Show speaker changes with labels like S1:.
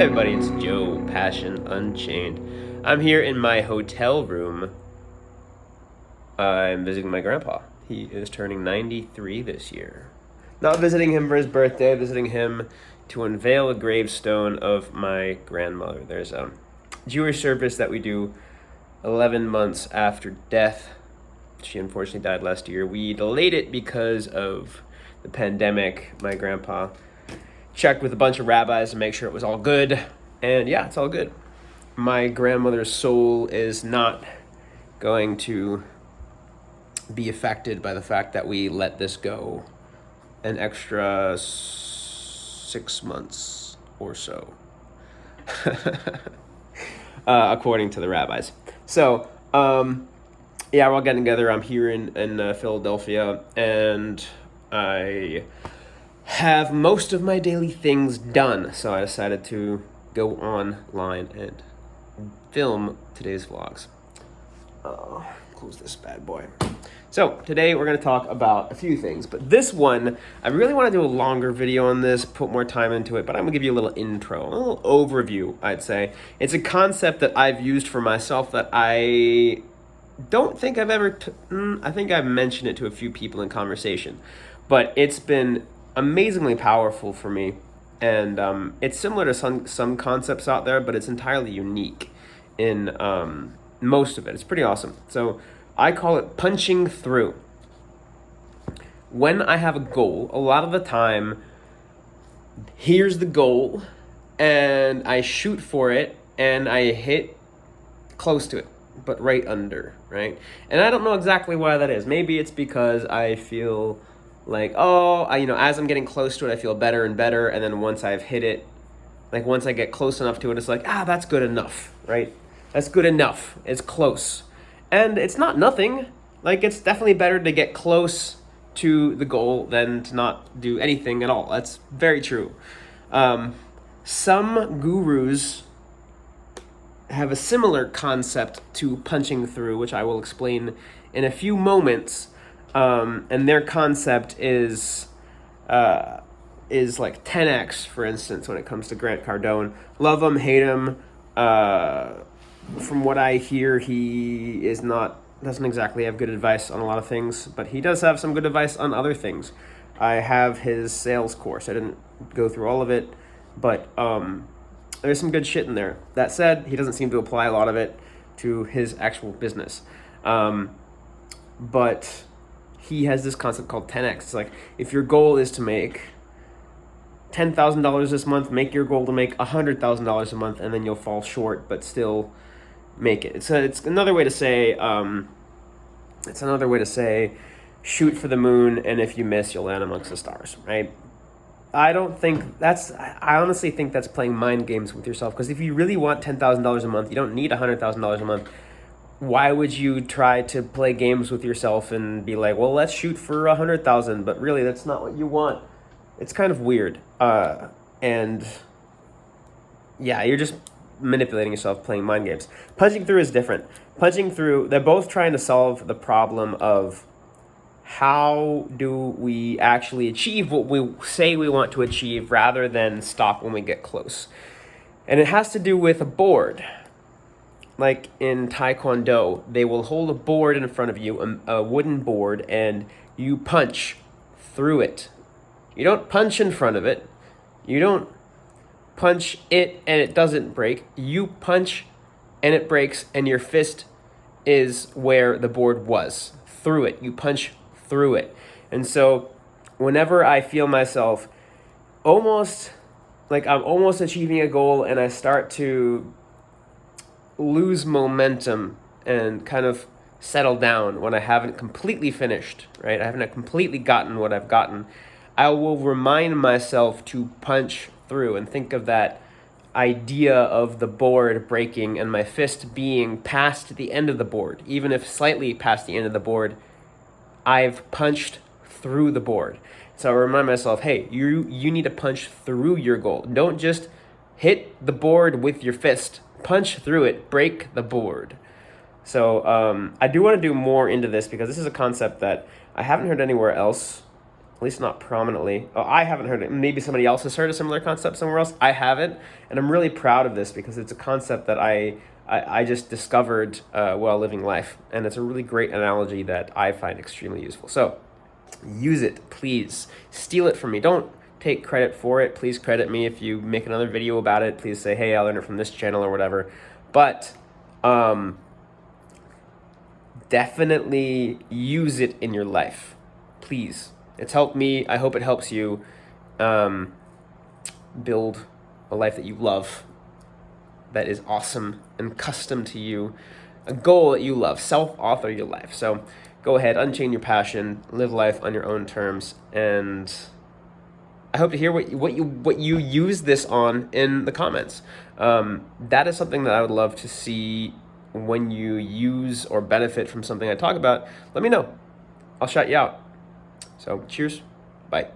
S1: everybody, it's Joe, Passion Unchained. I'm here in my hotel room. I'm visiting my grandpa. He is turning 93 this year. Not visiting him for his birthday, visiting him to unveil a gravestone of my grandmother. There's a Jewish service that we do 11 months after death. She unfortunately died last year. We delayed it because of the pandemic. My grandpa checked with a bunch of rabbis to make sure it was all good. And yeah, it's all good. My grandmother's soul is not going to be affected by the fact that we let this go an extra 6 months or so, according to the rabbis. So, yeah, we're all getting together. I'm here in Philadelphia, and I have most of my daily things done, so I decided to go online and film today's vlogs. Close this bad boy. So today we're going to talk about a few things, but this one, I really want to do a longer video on this, put more time into it, but I'm going to give you a little intro, a little overview, I'd say. It's a concept that I've used for myself that I don't think I've ever, I think I've mentioned it to a few people in conversation, but it's been amazingly powerful for me, and it's similar to some concepts out there, but it's entirely unique in most of it. It's pretty awesome. So I call it punching through. When I have a goal, a lot of the time, here's the goal, and I shoot for it, and I hit close to it, but right under, right? And I don't know exactly why that is. Maybe it's because I feel like, as I'm getting close to it, I feel better and better, and then once I've hit it, like once I get close enough to it, it's like, that's good enough, right? That's good enough. It's close. And it's not nothing. Like, it's definitely better to get close to the goal than to not do anything at all. That's very true. Some gurus have a similar concept to punching through, which I will explain in a few moments. And their concept is like 10x, for instance, when it comes to Grant Cardone. Love him, hate him. From what I hear, he doesn't exactly have good advice on a lot of things, but he does have some good advice on other things. I have his sales course. I didn't go through all of it, but there's some good shit in there. That said, he doesn't seem to apply a lot of it to his actual business. But he has this concept called 10x. It's like, if your goal is to make $10,000 this month, make your goal to make $100,000 a month, and then you'll fall short, but still make it. It's another way to say, shoot for the moon, and if you miss, you'll land amongst the stars, right? I honestly think that's playing mind games with yourself, because if you really want $10,000 a month, you don't need $100,000 a month. Why would you try to play games with yourself and be like, well, let's shoot for 100,000, but really that's not what you want? It's kind of weird. And yeah, you're just manipulating yourself, playing mind games. Punching through is different. Punching through, they're both trying to solve the problem of how do we actually achieve what we say we want to achieve rather than stop when we get close. And it has to do with a board. Like in Taekwondo, they will hold a board in front of you, a wooden board, and you punch through it. You don't punch in front of it. You don't punch it and it doesn't break. You punch and it breaks, and your fist is where the board was. Through it. You punch through it. And so whenever I feel myself almost like I'm almost achieving a goal and I start to lose momentum and kind of settle down when I haven't completely finished, right? I haven't completely gotten what I've gotten. I will remind myself to punch through and think of that idea of the board breaking and my fist being past the end of the board. Even if slightly past the end of the board, I've punched through the board. So I remind myself, hey, you need to punch through your goal. Don't just hit the board with your fist. Punch through it. Break the board. So I do want to do more into this because this is a concept that I haven't heard anywhere else least not prominently. Oh, I haven't heard it. Maybe somebody else has heard a similar concept somewhere else. I haven't, and I'm really proud of this because it's a concept that I just discovered while living life, and it's a really great analogy that I find extremely useful. So use it, please. Steal it from me. Don't take credit for it. Please credit me if you make another video about it. Please say, hey, I learned it from this channel or whatever. But definitely use it in your life, please. It's helped me. I hope it helps you build a life that you love, that is awesome and custom to you, a goal that you love. Self-author your life. So go ahead, unchain your passion, live life on your own terms, and I hope to hear what you use this on in the comments. That is something that I would love to see when you use or benefit from something I talk about. Let me know. I'll shout you out. So cheers. Bye.